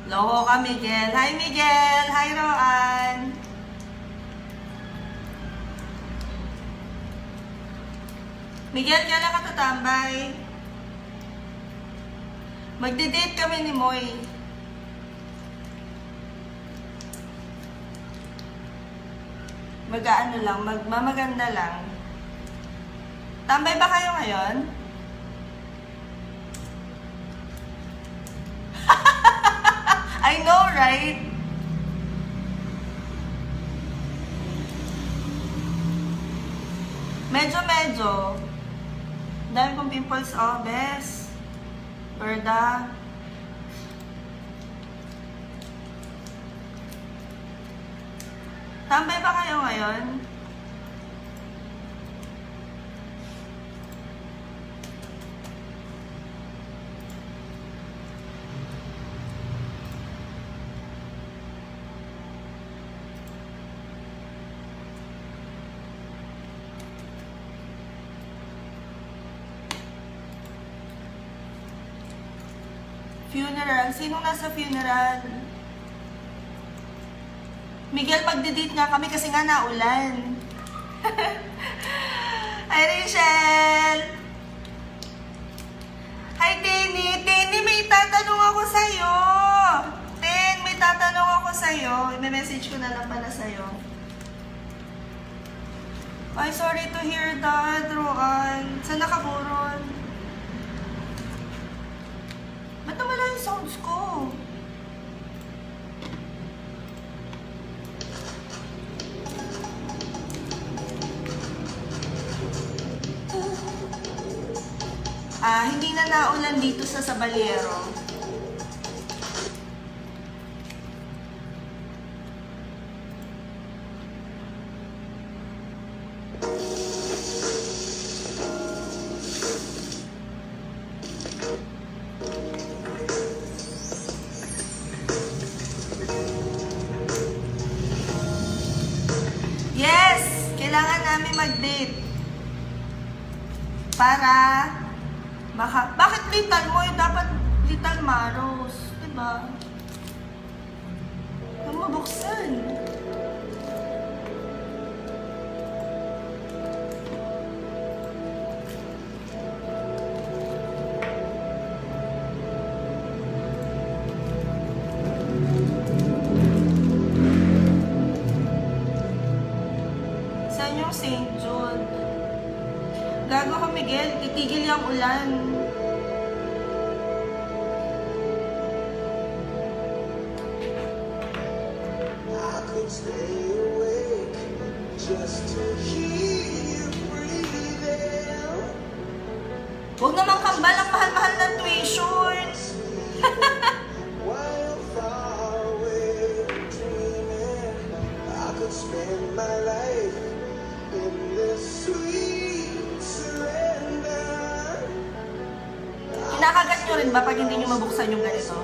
Loko ka, Miguel. Hi, Miguel. Hi, Roan. Miguel, kailan ka tatambay? Magde-date kami ni Moy. Mag-ano lang, magmamaganda lang. Tambay ba kayo ngayon? I know, right? Medyo. Dami kong pimples, oh, bes. Berda. Tambay ba kayo ngayon? Funeral? Sinong nasa funeral? Miguel, magdi-date nga kami kasi nga naulan. Hi, Rachel! Hi, Tenny! Tenny, may tatanong ako sa'yo! Ten, may tatanong ako sa'yo. I-message ko na lang pala sa'yo. Ay, sorry to hear that, Roan. Saan nakaburon? Ba't nawala yung sounds ko? Hindi na naulan dito sa Sabalero. Yes! Kailangan namin mag-date. Para bakit Little Moy? Dapat Little Maros. Diba? Huwag mabuksan. Saan yung St. Jude? Gago ka, Miguel. Titigil yung ulan. Huwag naman kambal ang mahal-mahal ng tuition. Kinakagat nyo rin ba pag hindi nyo mabuksan yung ganito?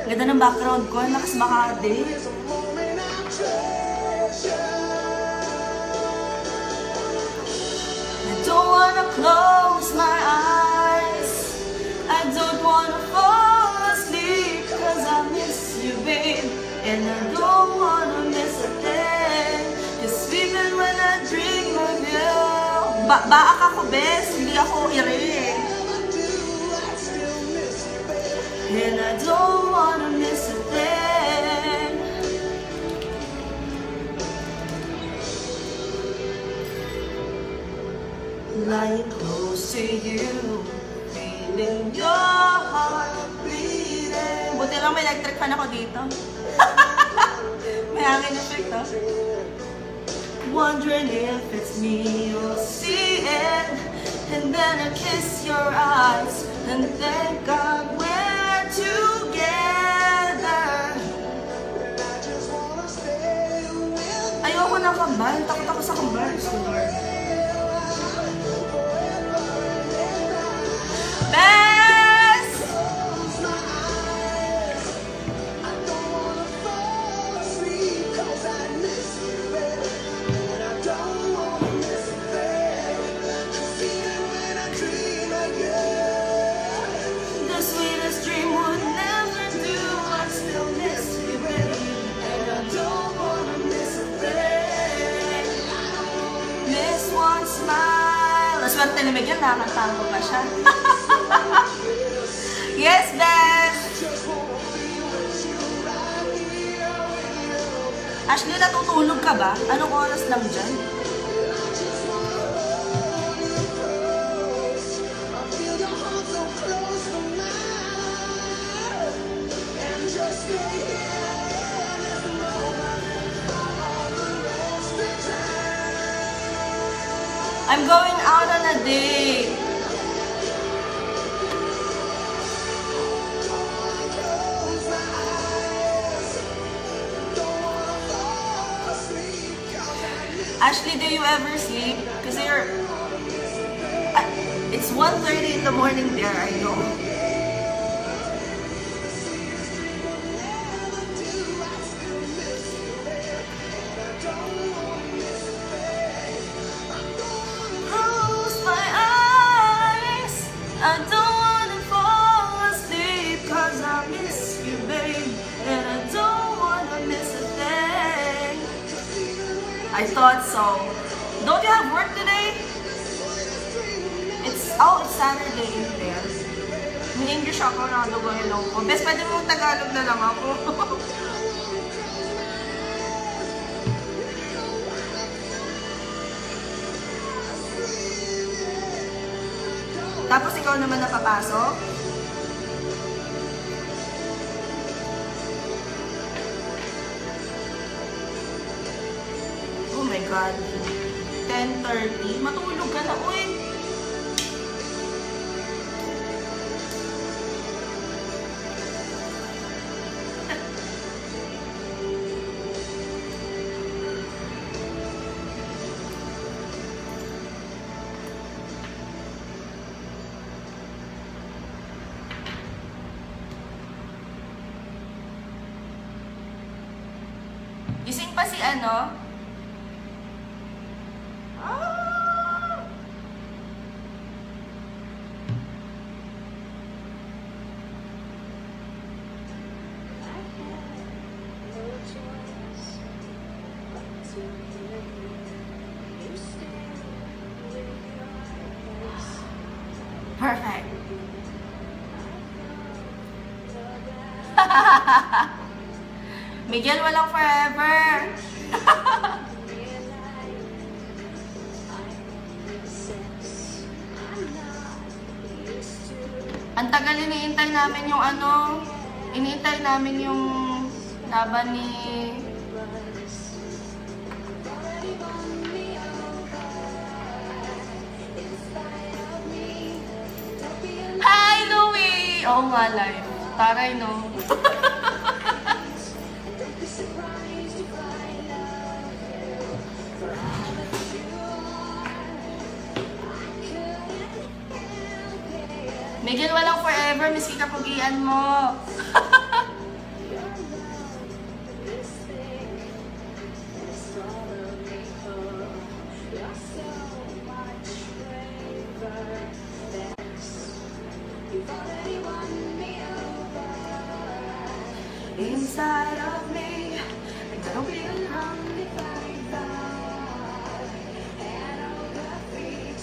Ganda ng background ko, lakas Makati. I don't wanna close my eyes, I don't wanna fall asleep, cause I miss you, babe, and I don't wanna miss a thing, cause even when I dream of you. Baak ako, bes, hindi ako ire. And I don't wanna miss a thing. Lying close to you, feeling your heart beating. Buti lang may electric fan ako dito. May hangin effect, oh. Wondering if it's me you'll see it, and then I kiss your eyes, and thank God we're together. Ayoko ng kambal, takot ako sa kambal. Best! The sweetest dream would never do. I still miss you, baby, and I don't wanna miss a thing. Miss one smile. Naswerte ni Miguel, nakakantahan ko pa siya. Yes, Beth! Ashley, natutulog ka ba? Anong oras lang dyan? I'm going out on a date. Ashley, do you ever sleep? Because it's 1:30 in the morning there, I know. Close my eyes, I don't wanna fall asleep, cause I miss you, babe, and I don't wanna miss a thing. I thought so. Don't you have work today? It's Saturday in there. May English ako na doon ko. Bes, pwede mo Tagalog na lang ako. Tapos ikaw naman napapasok? Oh my God. 10:30. Matulog ka na, uy. Gising pa si ano? Perfect. Miguel, walang forever. Ang tagal iniintay namin yung ano, iniintay namin yung laban ni Hi Louie! Oo nga, live. Taray, no? Miguel, walang forever. Miski kapugian mo. Inside of me, don't be alarmed if I die. Head over feet,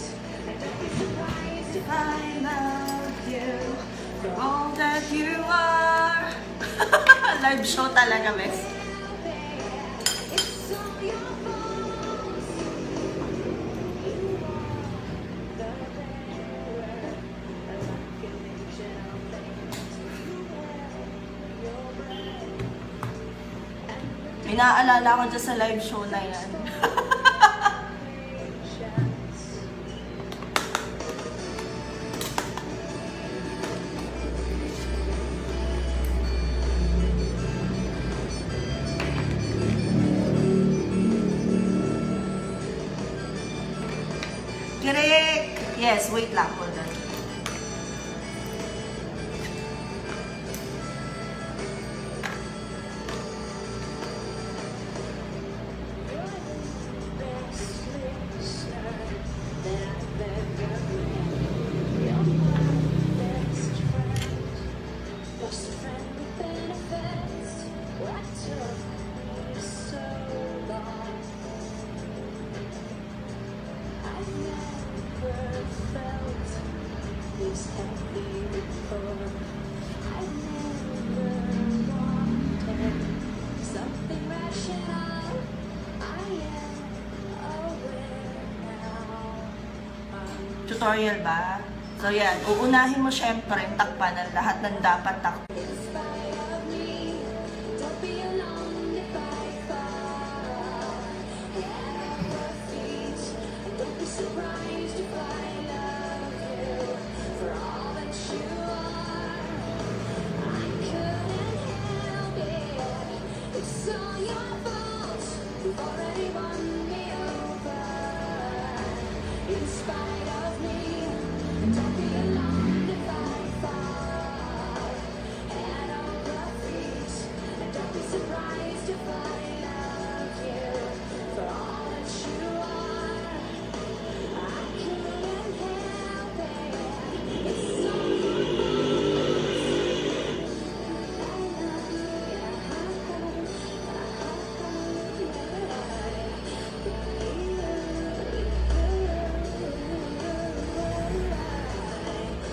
and don't be surprised if I love you for all that you are. Live show talaga, Bes. Inaalala ko dyan sa live show na yan. Correct! Yes, wait lang. Hold on. Tutorial ba? So yan, uunahin mo syempre takpan ng lahat ng dapat takpan.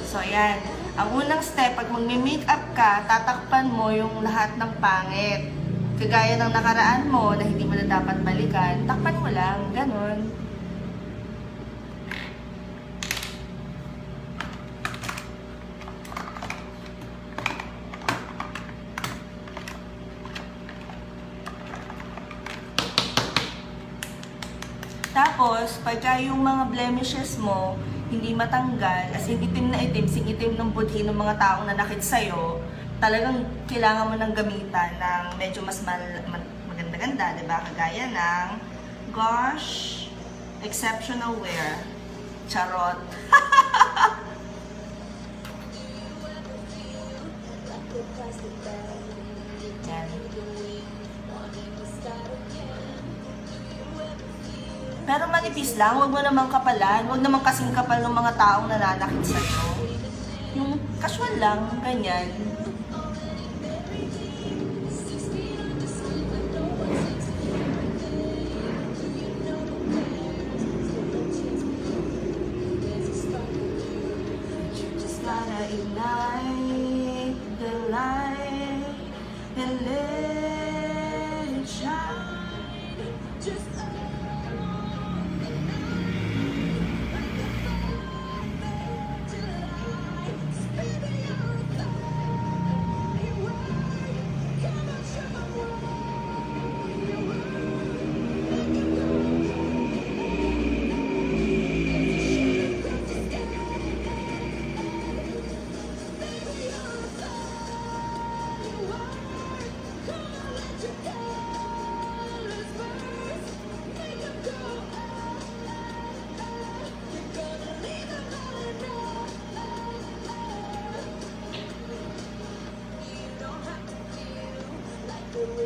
So, ayan. Ang unang step, pag magme-makeup ka, tatakpan mo yung lahat ng pangit. Kagaya ng nakaraan mo na hindi mo na dapat balikan, takpan mo lang. Ganon. Tapos, pagka yung mga blemishes mo, hindi matanggal, as in itim na itim, sing-itim ng budhi ng mga taong nanakit sa'yo, talagang kailangan mo ng gamitan ng medyo mas maganda-ganda, diba? Kagaya ng Gosh Exceptional Wear. Charot. Yan. Pero manipis lang, huwag mo namang kapalan, huwag namang kasing kapal ng mga taong nananakit sa'yo. Yung casual lang, ganyan. You just gotta ignite the light and let it shine. Baby,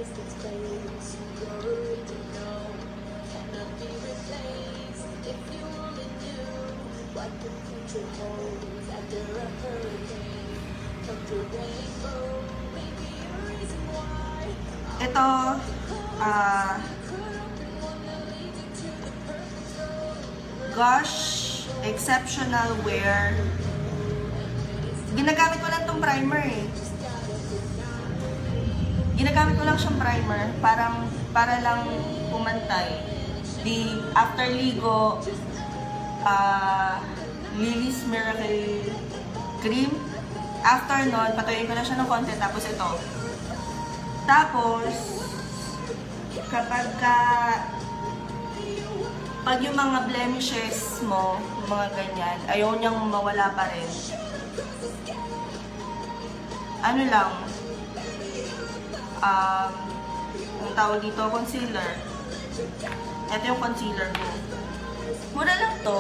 Ito, Gosh Exceptional Wear. Ginagamit ko lang tong primer eh. Ginagamit ko lang siyang primer para lang pumantay. After ligo, Lily's Miracle Cream. After nun, patuloy ko na siya ng konti. Tapos ito. Tapos, pag yung mga blemishes mo, mga ganyan, ayaw niyang mawala pa rin. Ano lang, ang tawag dito, concealer. Ito yung concealer ko. Mura lang to.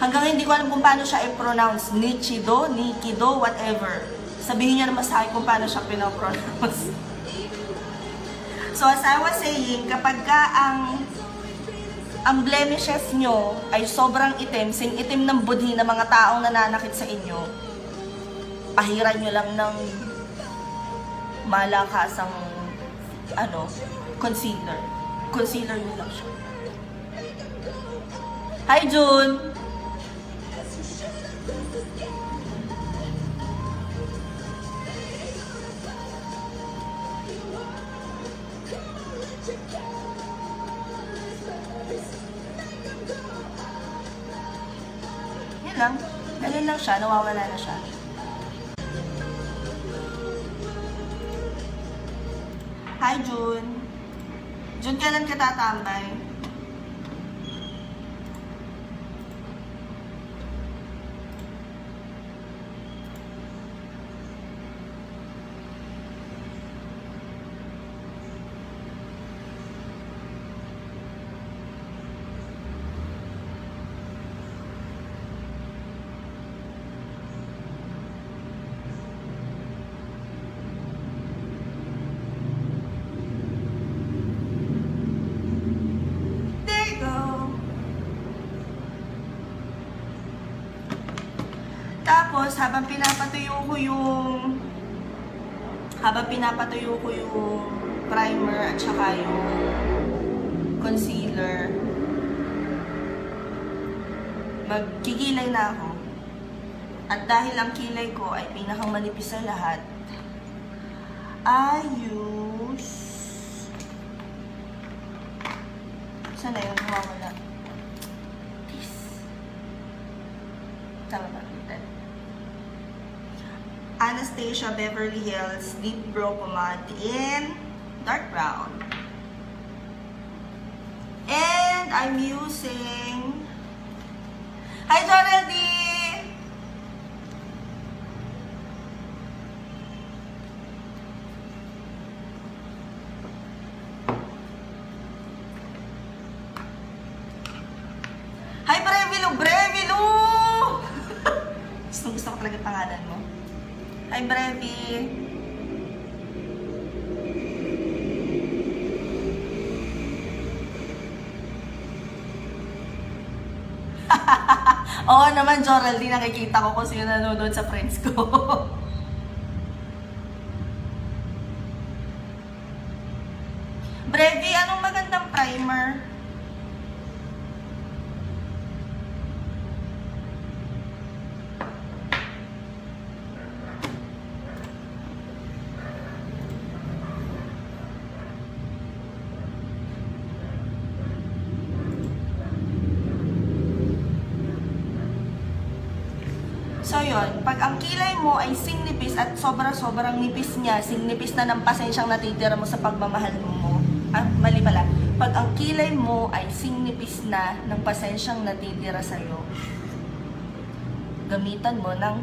Hanggang hindi ko alam kung paano siya i-pronounce. Nichido, Nikido, whatever. Sabihin niya naman sa akin kung paano siya pinapronounce. So, as I was saying, kapag ka ang blemishes nyo ay sobrang itim, sing itim ng budhi ng mga taong nananakit sa inyo, pahiran nyo lang ng malakasang concealer. Concealer nyo lang siya. Hi, June! Yan lang. Ganun lang siya. Nawawala na siya. Hi, June. June, kailan ka tatambay? Tapos, habang pinapatuyo ko yung primer at saka yung concealer, magkikilay na ako. At dahil ang kilay ko ay pinakang manipis sa lahat, I use... Sana yung mawala? Tama ba? Anastasia Beverly Hills Deep Brow Pomade in dark brown. And I'm using... Hi, Joreldy! Hi, Brevilo! Brevilo! Gusto ko talaga pangalan mo. Hi, Brevi! Oo naman, Joreldy, nakikita ko kung sino nanonood sa friends ko. Brevi, anong magandang primer? So yun, pag ang kilay mo ay singnipis at sobrang nipis niya, singnipis na ng pasensyang natitira mo sa pagmamahal mo. Mali pala. Pag ang kilay mo ay singnipis na ng pasensyang natitira sa'yo, gamitan mo ng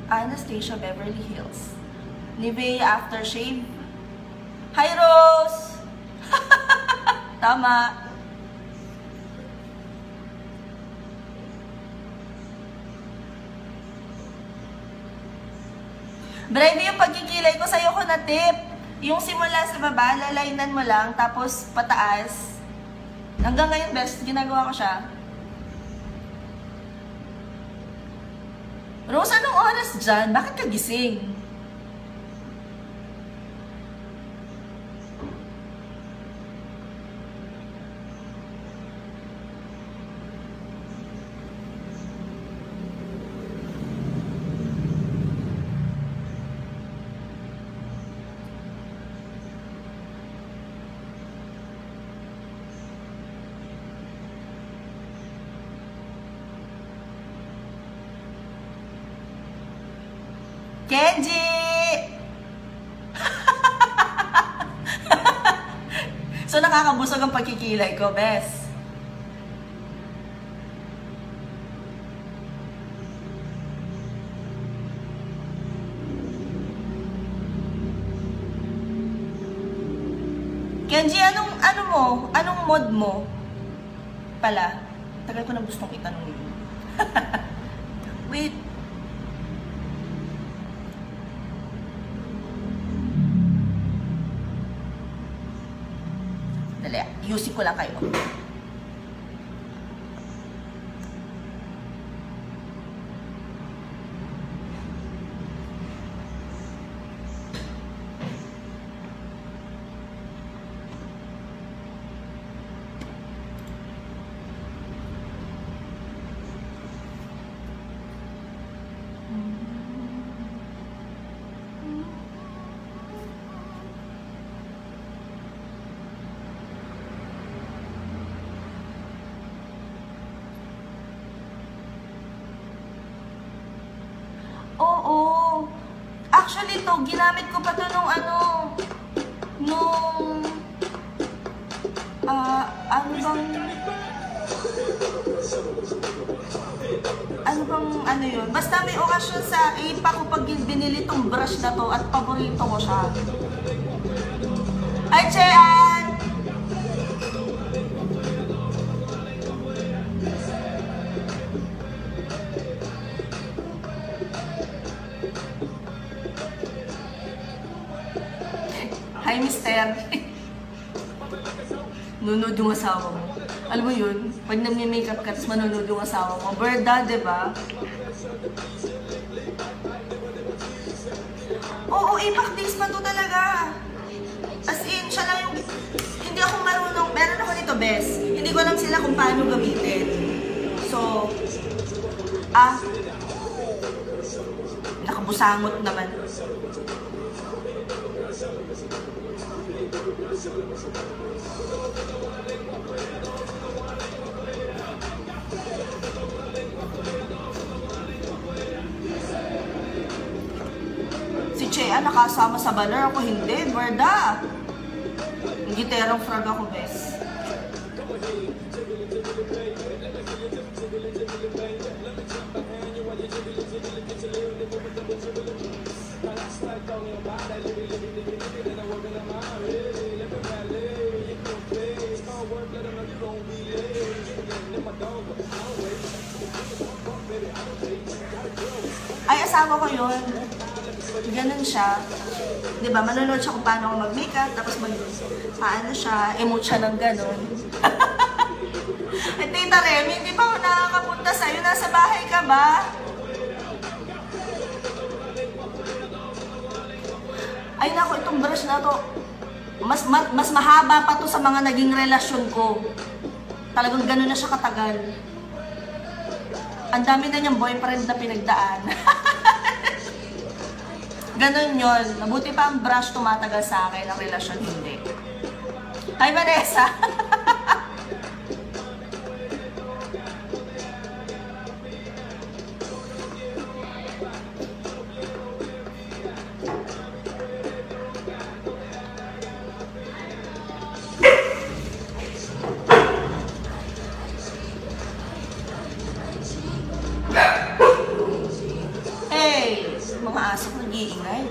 Anastasia Beverly Hills Nivea Aftershave. Hi, Rose! Tama. Brave, yung pagkikilay ko sa'yo ko na tip. Yung simula sa baba, lalainan mo lang, tapos pataas. Hanggang ngayon, best, ginagawa ko siya. Rose, anong oras dyan? Bakit ka gising? Kenji! So, nakakabusog ang pagkikilay ko, bes. Kenji, anong mod mo? Pala, tagal ko na gustong itanong yun. Wait. Dali, ayusin ko lang kayo. Oo. Actually, to, ginamit ko pa to nung yun? Basta may okasyon sa ipa ko pag binili tong brush na to at paborito ko siya. Hi, Chean! Hi, Mister. Nunod yung asawa mo. Alam mo yun? Pag nag-makeup ka, tapos manunod yung asawa mo. Birda, diba? Oo, impact-days pa to talaga. As in, siya lang yung... Hindi ako marunong... Meron ako nito, bes. Hindi ko alam sila kung paano gamitin. So... Nakabusangot naman. Si Chea nakasama sa banner, ako hindi, Berda. Giterong frog ako, bes. Ay, asawa ko yun. Ganun siya. Diba, manonood siya kung paano ako mag-makeup, tapos paano siya, emote siya ng ganun. At Tita Remy, hindi pa ako nakakapunta sa'yo. Nasa bahay ka ba? Ay nako, itong brush na to, mas mahaba pa to sa mga naging relasyon ko. Talagang ganun na siya katagal. Ang dami na niyang boyfriend na pinagdaan. Ganun yun. Mabuti pa ang brush tumatagal sa akin, ang relasyon hindi. Hi, Vanessa! Mga aso ko nag-iingay.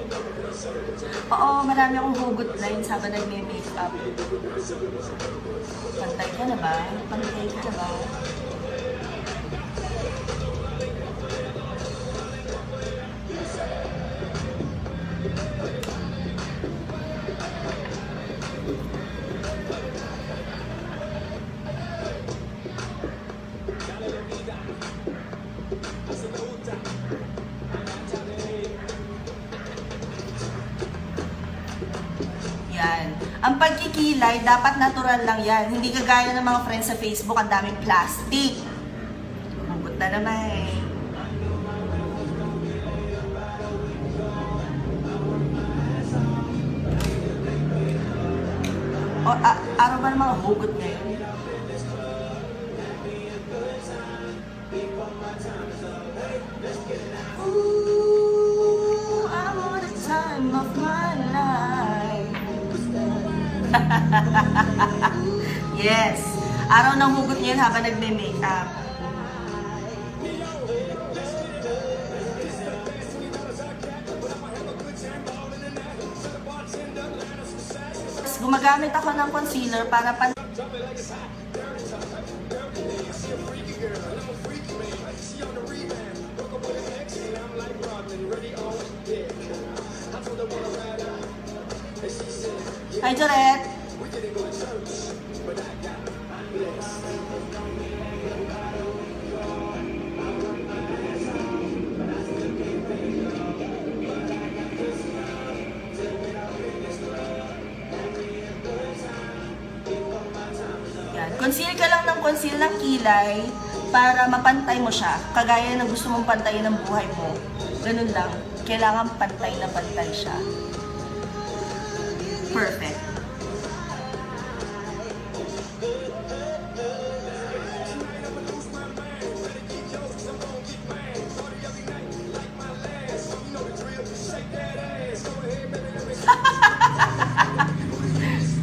Oo, marami akong hugot lines habang nagme-makeup. Pantay ka na ba? Pantay ka na ba? Yan. Ang pagkikilay, dapat natural lang yan. Hindi kagaya ng mga friends sa Facebook, ang daming plastic. Hugot na naman. O, araw ba ng mga hugot ngayon? Ooh, I want the time of my life. Yes. Araw ng hugot ngayon habang nagme-makeup. Gumagamit ako ng concealer para Hi, Jaret! Conceal ka lang ng conceal ng kilay para mapantay mo siya. Kagaya ng gusto mong pantayin ng buhay mo. Ganun lang. Kailangan pantay na pantay siya. Perfect.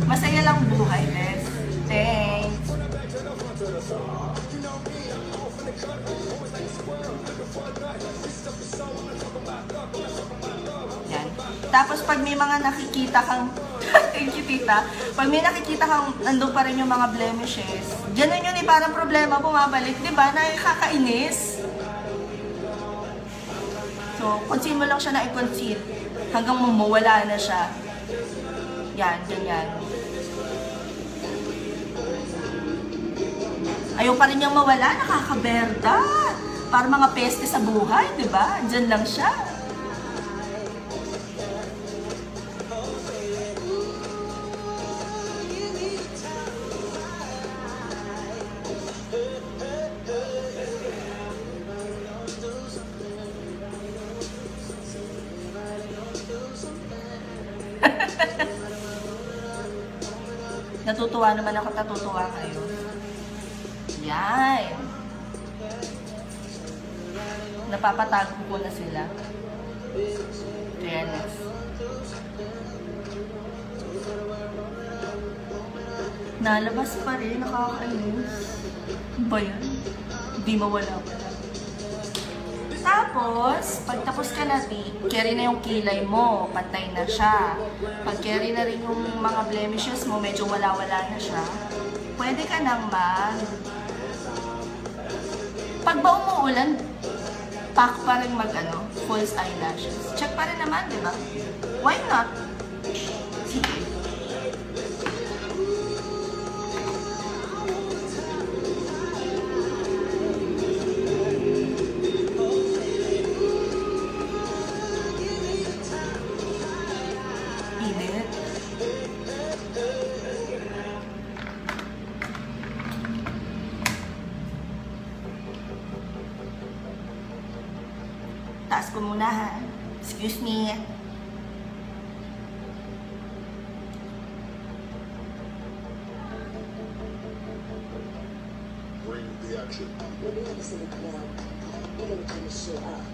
Masaya lang buhay, Bes. Thanks. Yan. Tapos pag may mga nakikita kang thank you, tita. Pag may nakikita kang nandun pa rin yung mga blemishes, ganun yun eh, parang problema bumabalik, di ba? Nakakainis. So, conceal mo lang siya na i-conceal hanggang mawala na siya. Yan, ganyan. Ayaw pa rin niyang mawala, nakakaberda. Para mga peste sa buhay, di ba? Diyan lang siya. Natutuwa naman ako, natutuwa kayo. Yan. Napapatago ko na sila. Fairness. Nalabas pa rin, nakakainis. Ba yan? Hindi mawala pa. Tapos, pag tapos ka na, carry na yung kilay mo, pantay na siya. Pag carry na rin yung mga blemishes mo, medyo wala-wala na siya, pwede ka nang pag ba umuulan, pack pa rin false eyelashes. Check pa rin naman, di ba? Why not? Sige. Init. Taas ko muna, ha? Excuse me. Bring the action. When we have this in the club, you're gonna turn the shit up.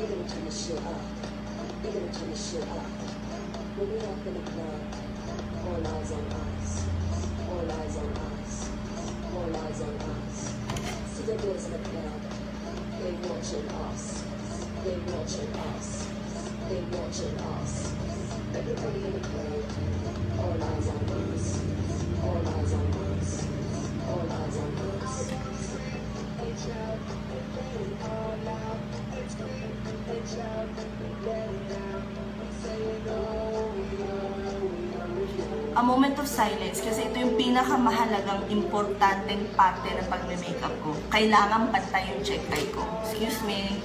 You're gonna turn the shit up. You're gonna turn the shit up. When we up in the club, all eyes on us. All eyes on us. All eyes on us. See the girls in the club. They watching us. They watching us. They watching us. Everybody in the club. All eyes on us. All eyes on us. All eyes on us. Hey child, hey all out. Hey child, let it down. Say it all, we are with you. a moment of silence kasi ito yung pinakamahalagang importanteng parte ng pagme-makeup ko. Kailangan pantay yung check eye ko. Excuse me.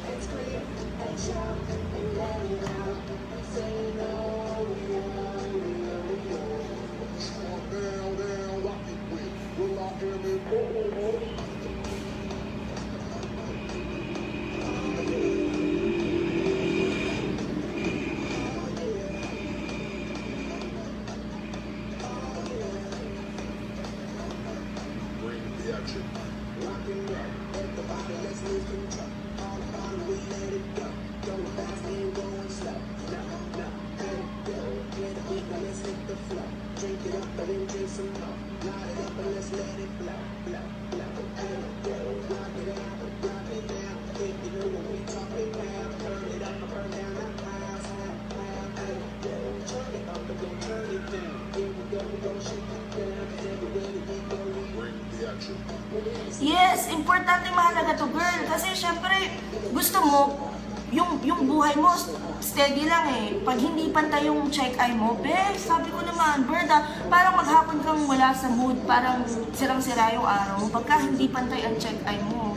Yes, importante mahalaga to, girl. Kasi syempre, gusto mo, yung buhay mo, steady lang eh. Pag hindi pantay yung check eye mo, sabi ko naman, Berda, parang maghapon kang wala sa mood, parang sirang-sira yung araw mo, pagka hindi pantay ang check eye mo.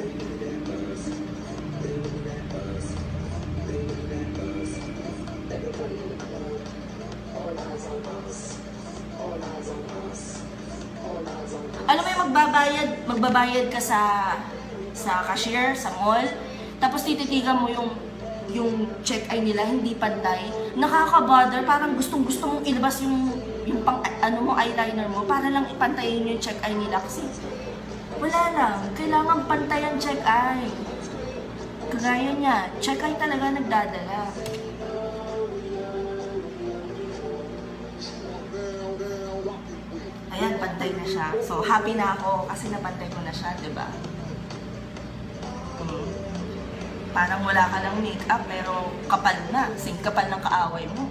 Alam mo yung magbabayad ka sa cashier, sa mall, tapos tititigan mo yung check eye nila, hindi pantay. Nakaka-bother, parang gustong-gusto mong ilabas yung pang, eyeliner mo, para lang ipantayin yung check eye nila. Kasi wala lang, kailangan pantay ang check eye. Kagaya niya, check eye talaga nagdadala. Ayan, pantay na siya. So, happy na ako kasi napantay ko na siya, diba? Parang wala ka lang makeup, pero kapal na. Sing kapal ng kaaway mo.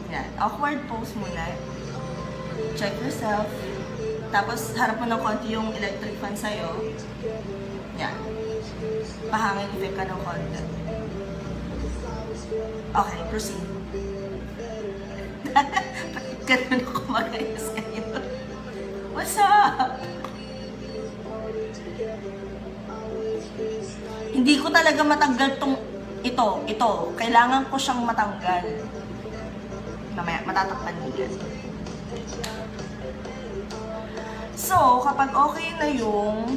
Yan. Awkward pose muna. Check yourself. Tapos, harap mo ng konti yung electric fan sa'yo. Yan. Pahangin effect ka ng konti. Okay, proceed. Ganun ako mag-ayos kayo. What's up? Hindi ko talaga matanggal ito. Kailangan ko siyang matanggal. Mamaya, matatakpan niya. So, kapag okay na yung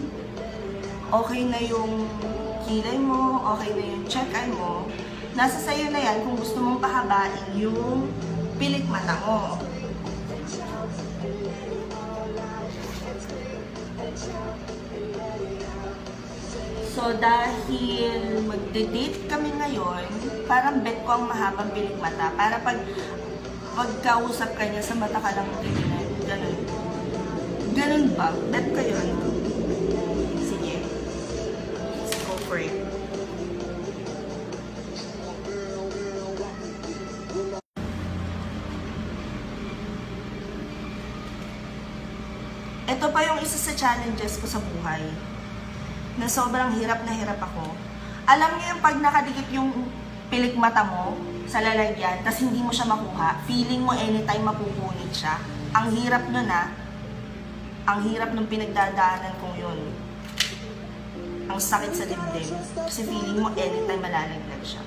kilay mo, okay na yung check eye mo, nasa sayo na yan kung gusto mong pahabain yung pilik mata mo. So, dahil magde-date kami ngayon, parang bet ko ang mahabang pilik mata. Para pagkausap ka niya, sa mata ka lang titignan. Ganun. Ganun ba? Bet ka yun. Sige. Let's go for it. Ito pa yung isa sa challenges ko sa buhay. Na sobrang hirap na hirap ako. Alam niyo yung pag nakadikit yung pilik mata mo sa lalagyan, tas hindi mo siya makuha, feeling mo anytime mapupunit siya. Ang hirap nun ang hirap ng pinagdadaanan kong yun. Ang sakit sa dibdib. Kasi feeling mo anytime malalaglag siya.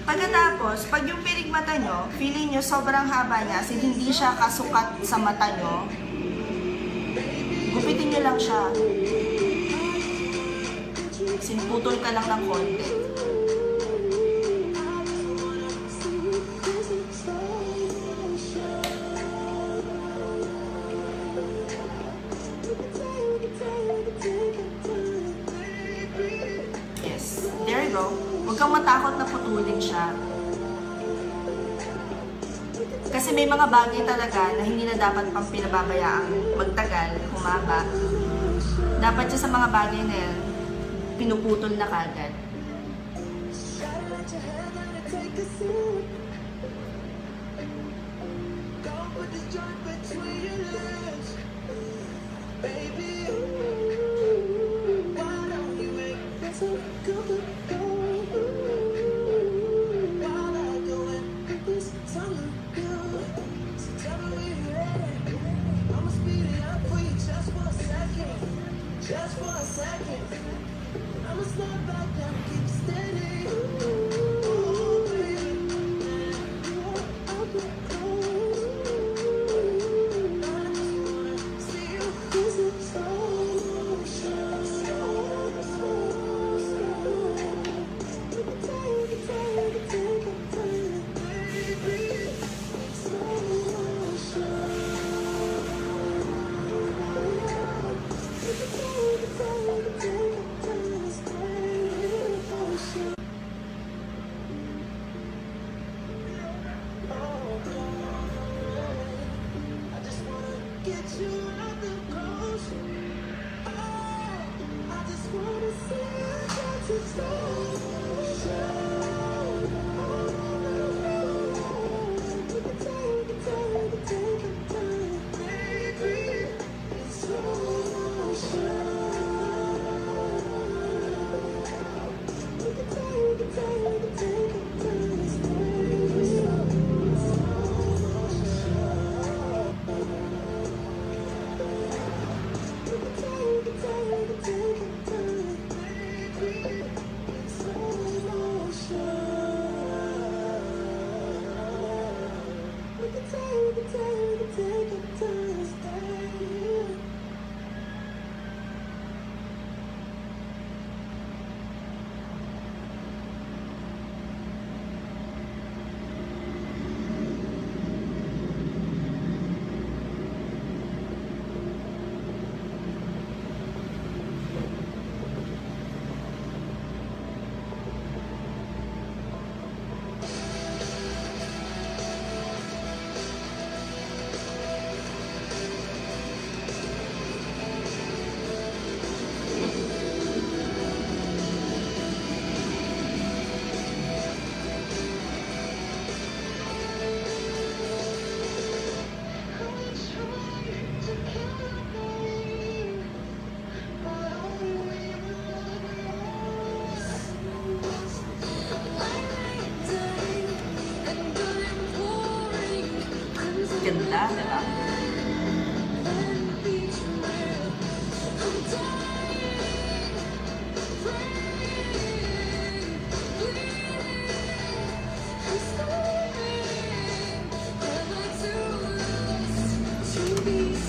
Pagkatapos, pag yung pilik mata nyo, feeling nyo sobrang haba niya, kasi hindi siya kasukat sa mata nyo, gupitin nyo lang siya. Sinputol ka lang ng konti. Yes, there you go. Huwag kang matakot na putulin siya. Kasi may mga bagay talaga na hindi na dapat pang pinababayaang magtagal, humaba. Dapat siya sa mga bagay na yan, pinuputol na kagad. put your hand on it, take a sip. Don't put this joint between your legs. Baby, ooh, why don't you make this so comfortable? While I go and put this tongue on you. So tell me when you're ready. I'ma speed it up for you just for a second. Just for a second. I'ma snap back down and keep steady. Ooh, baby. I'll get cold. I just wanna see you kiss it slow. Take it, baby. I just wanna get you out the coast. I just wanna see you dance it slow. Ganda, diba?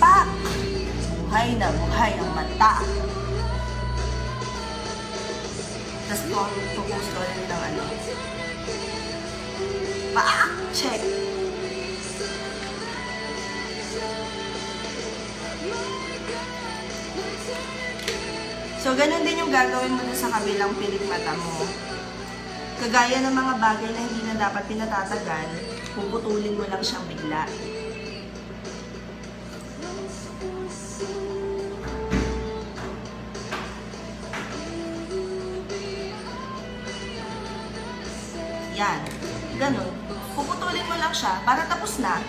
Pa! Buhay na buhay ang mata. Tapos post ko ulit ng ano. Pa! Check! So, ganun din yung gagawin mo na sa kabilang pilik mata mo. Kagaya ng mga bagay na hindi na dapat pinatatagan, puputulin mo lang siyang bigla. Yan. Ganun. Puputulin mo lang siya para tapos na.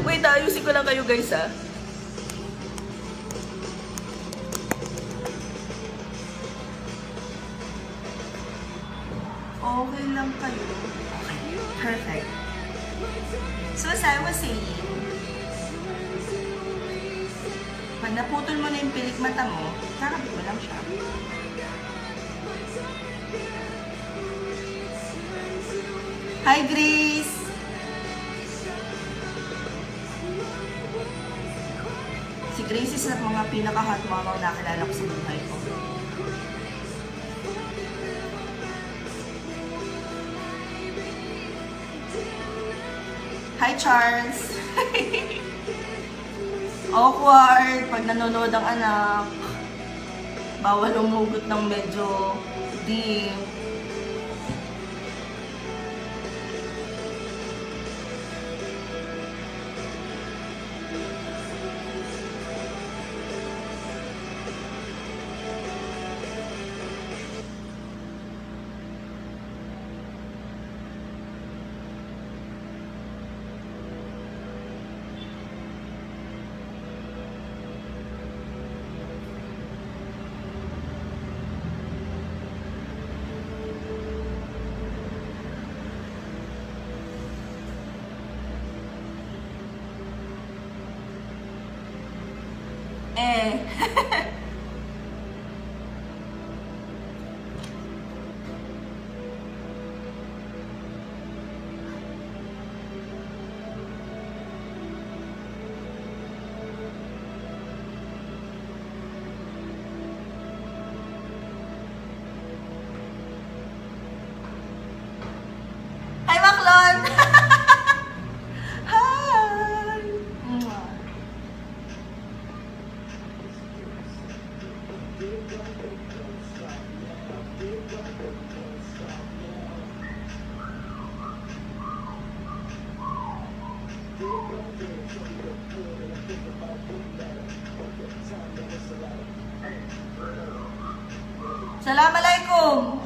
Wait, ayusin ko lang kayo guys ha. Okay lang kayo. Okay. Perfect. So as I was saying, pag naputol mo na yung pilik mata mo, kakabit mo lang siya. Hi, Grace! Si Grace isa sa mga pinaka-hot mamang nakilala ko sa buhay ko. Hi, Charles! Awkward pag nanonood ang anak. Bawal umugot ng medyo deep. Hi, Maclon! Hi! Assalamualaikum!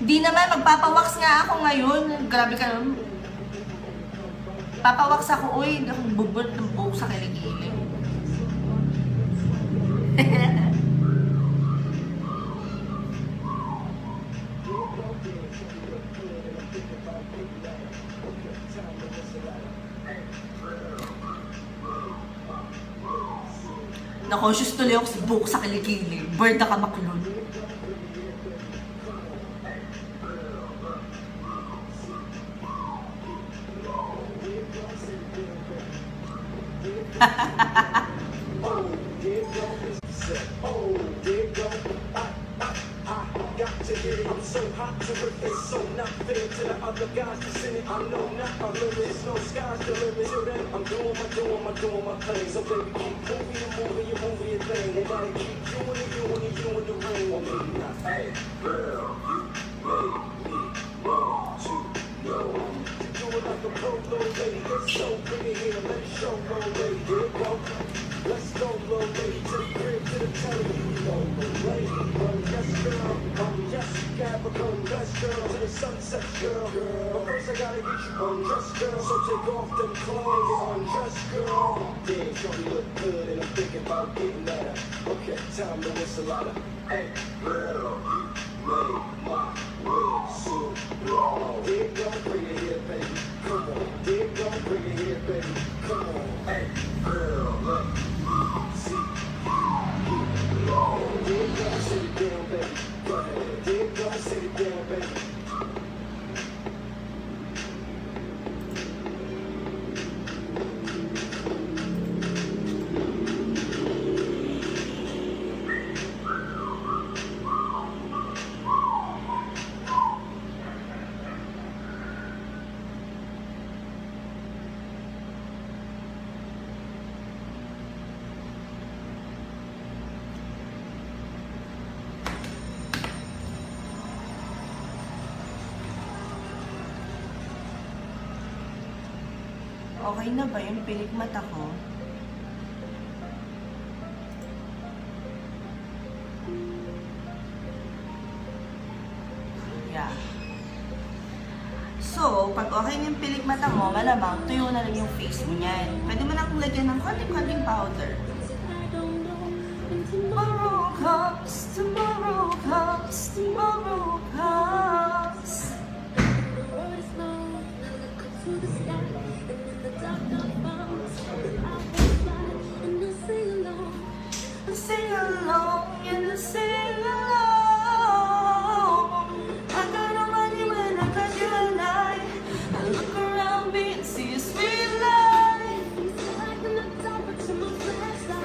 Di naman, magpapawax nga ako ngayon. Grabe ka naman. Papawax ako, uy, bubot ng buhok sa kiligili. Na-conscious tuloy ako sa buhok sa kiligili. Bird na ka, Maclon. Okay na ba yung pilik mata ko? Yeah. So, So, pag okay na yung pilik mata mo, malamang tuyo na lang yung face mo niyan. Pwede mo na kung lagyan ng konting-konting powder. Tomorrow comes, tomorrow comes, tomorrow comes. Sing along and sing along. I got no money when I got you and I look around me and see a sweet life.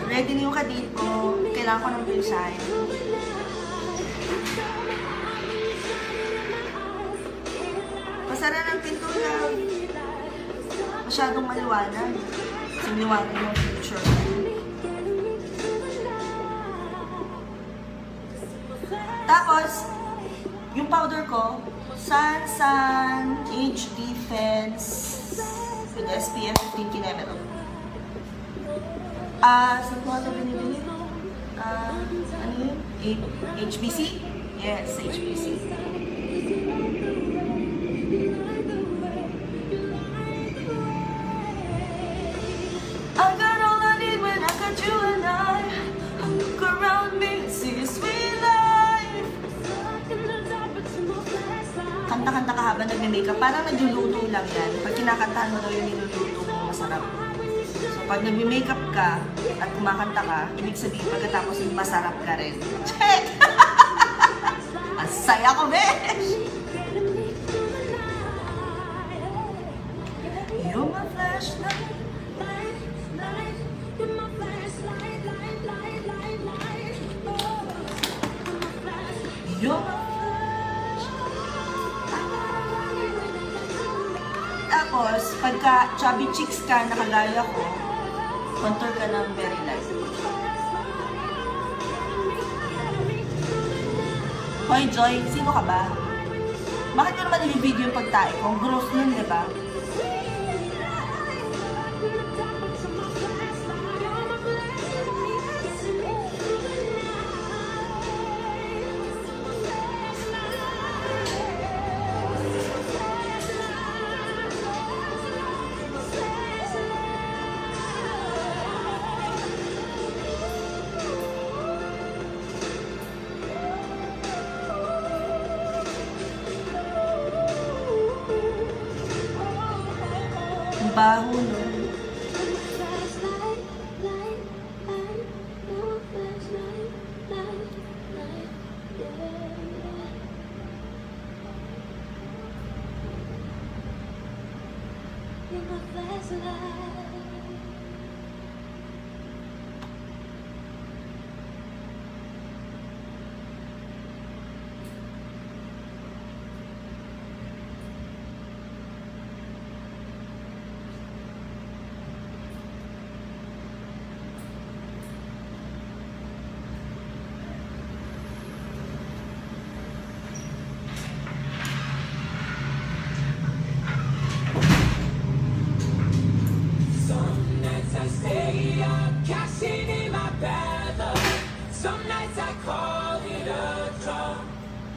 Ready na yung kadit ko. Kailangan ko ng pinshine. Pasara ng pinto lang. Masyadong maliwanag. Siniwanag yung picture. Tapos, yung powder ko, Sun Age Defense with SPF 15 km. Saan ko ito binibili? Ano yun? HBC? Yes, HBC. I got all I need when I got you and I look around me and see a sweet life. Kanta-kanta ka habang nagme-makeup, parang nagluluto lang yan. Pag kinakantahan mo daw yung niluluto mo, masarap. So, pag nagme-makeup ka at kumakanta ka, ibig sabihin pagkatapos masarap ka rin. Check! Ang saya ko, besh! You're my flashlight. You're my Tapos, pagka chubby cheeks ka, nakagaya ko, contour ka ng very light. Hoy, Joy, sino ka ba? Bakit ko naman i-video yung pagtae ko? Gross nun, diba? Baho nun.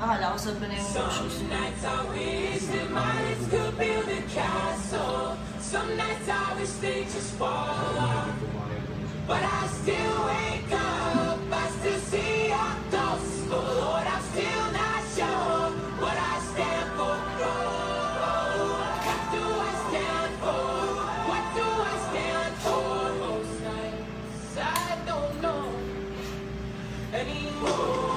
Akala ko sabi na yung shoes. Some nights I wish that my lips could build a castle. Some nights I wish they just fall off. But I still wake up, I still see your ghost. Oh Lord, I'm still not sure what I stand for. What do I stand for? What do I stand for? Most nights I don't know anymore.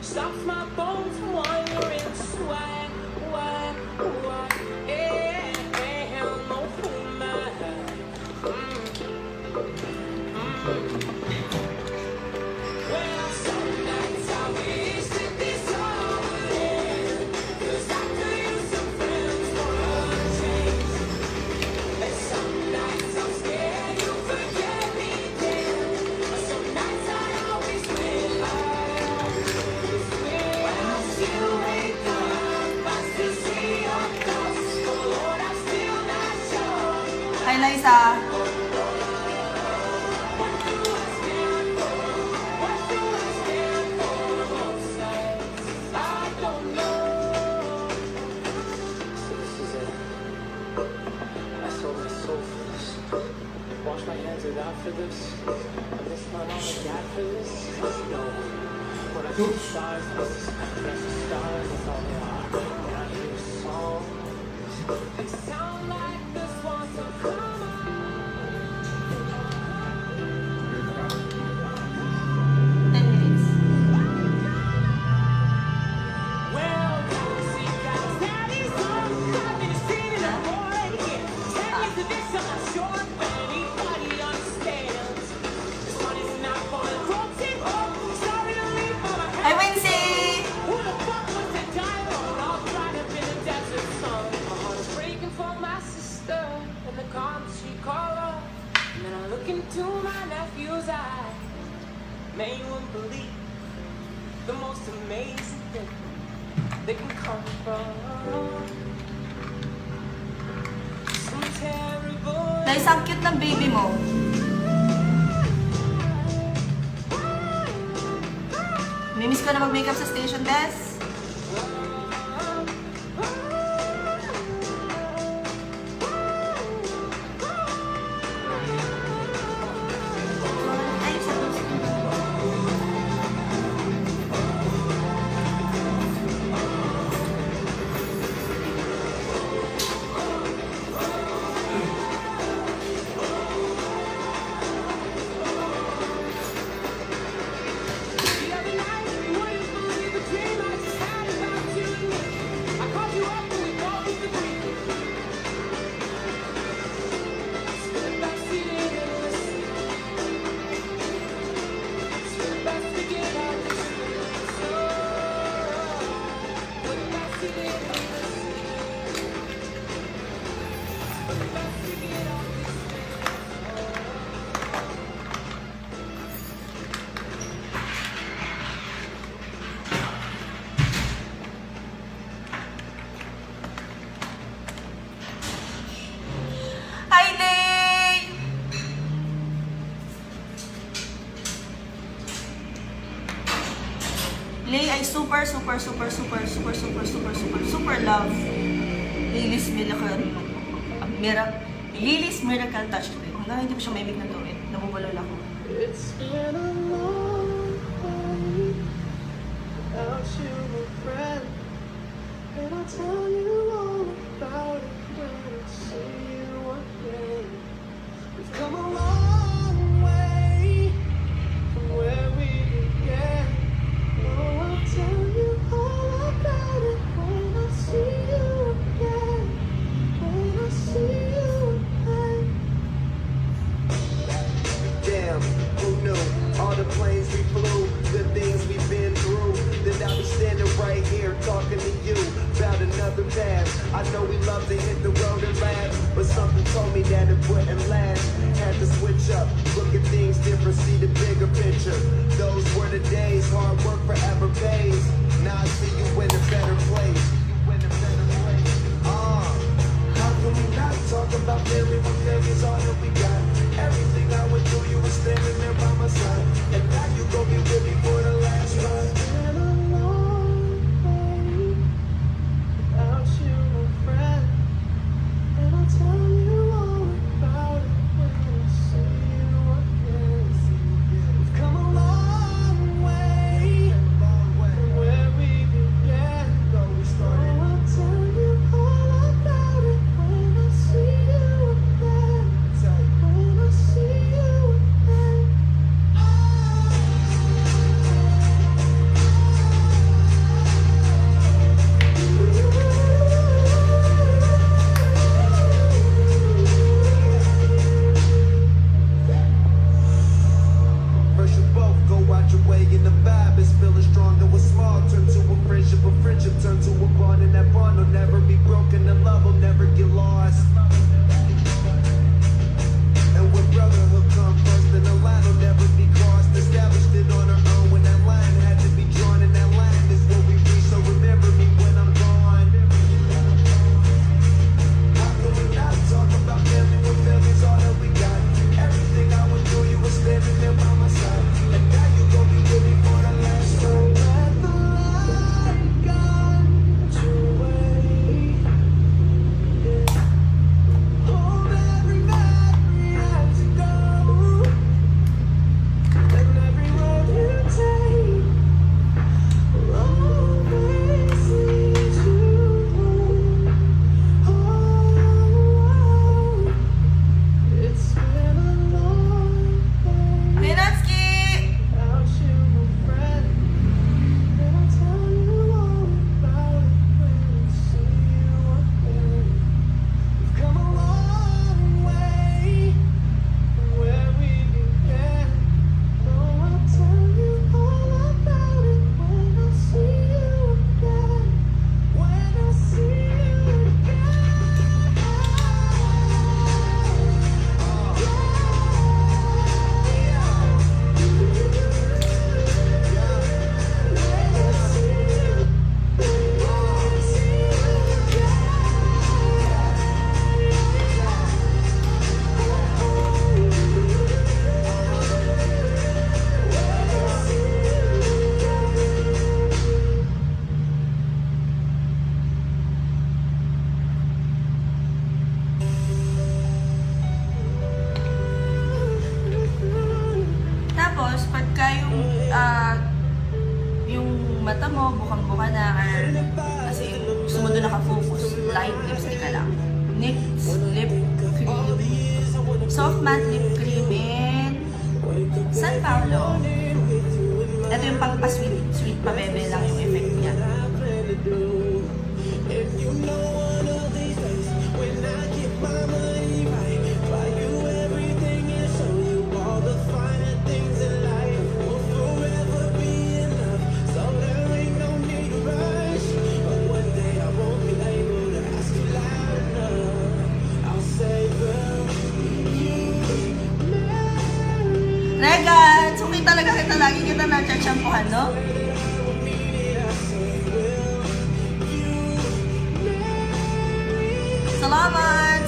Stops my bones from wandering. Why, no fool, man. na isa. Wash my hands of God for this. I miss my mom and dad for this. No. When I see the stars, that's the stars, that's all they are. When I hear a song, they sound like the swans of come on. 10 minutes. Well, see, guys, daddy's on. I've been seeing it already. 10 years of this, I'm not sure if anybody understands. This one is not for the rotate. Oh, sorry to leave my Hi, Wincy! Who the fuck was that guy all dried up in the desert sun? My heart is breaking for my sister and the calm she called her. And then I look into my nephew's eye. Man, you wouldn't believe the most amazing thing that can come from some terrible. Guys, ang cute ng baby mo. Mimiss ko na mag-makeup sa station, Des. Ay, sa The other night, you wouldn't believe the dream I just had about you and me. I called you up and we both agreed. Split the backseat in and listen. Split the best to get out of this. Split the backseat in and listen. Split the best to get out of this. Hi, Lay! Lay ay super love. Lily's Miracle Touch. Hanggang hindi ko siya maibig na gawin. Nabubulol ako. It's been a long way without you, my friend. And I'll tell you all about it when I see you again. We've come a long way from where we began. Oh, I'll tell you all about it when I see you again. When I see you again. Damn, who knew? All the planes we flew, the things we've been through. Then I'll be standing right here talking to you about another path. I know we love to hit the road and laugh, but something told me that it wouldn't last. Had to switch up, look at things different, see the bigger picture. Those were the days, hard work forever pays. Now I see you in a better place. How can we not talk about family when family's all that we got? Everything I went through, you were standing there by my side. And now you gon' be with me for the last ride. Been a long way without you, my friend. And I'll tell you all about it when I see you again. We've come a long way mata mo, bukang-buka na, or kasi gusto mo doon nakafocus, light lipstick ka lang. NYX lip cream. Soft matte lip cream in San Paolo. Ito yung pang pa-sweet, sweet pa bebe lang yung effect niya. Regan, so talaga kita lagi kita na-champuhan, no? Salamat!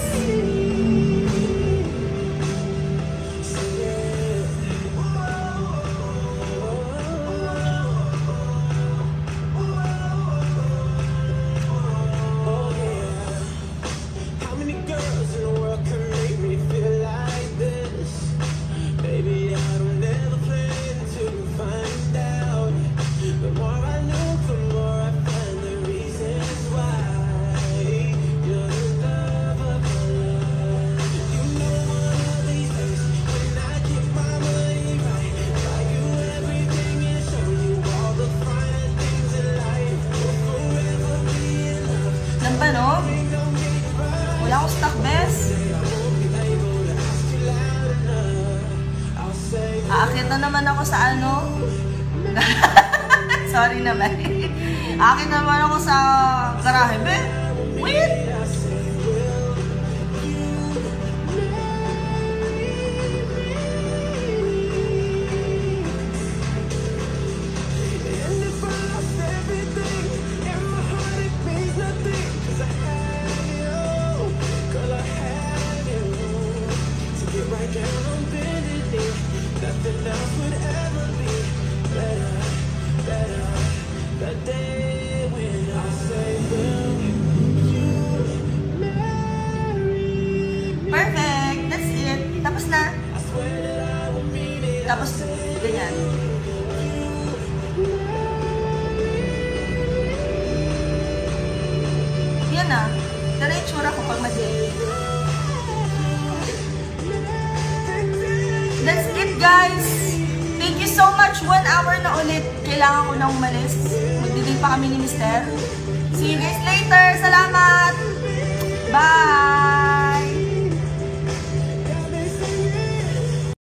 No? Wala akong stock, bes. Aakit na naman ako sa ano. Sorry naman. Aakit na naman ako sa garahe, be. Wait! Perfect! That's it. Tapos na. Tapos, ganyan. Yan na. Tara yung tsura ko pag mag-day. That's it, guys! Thank you so much. 1 hour na ulit. Kailangan ko na umalis. Magdidig pa kami ni Mister. See you guys later. Salamat! Bye!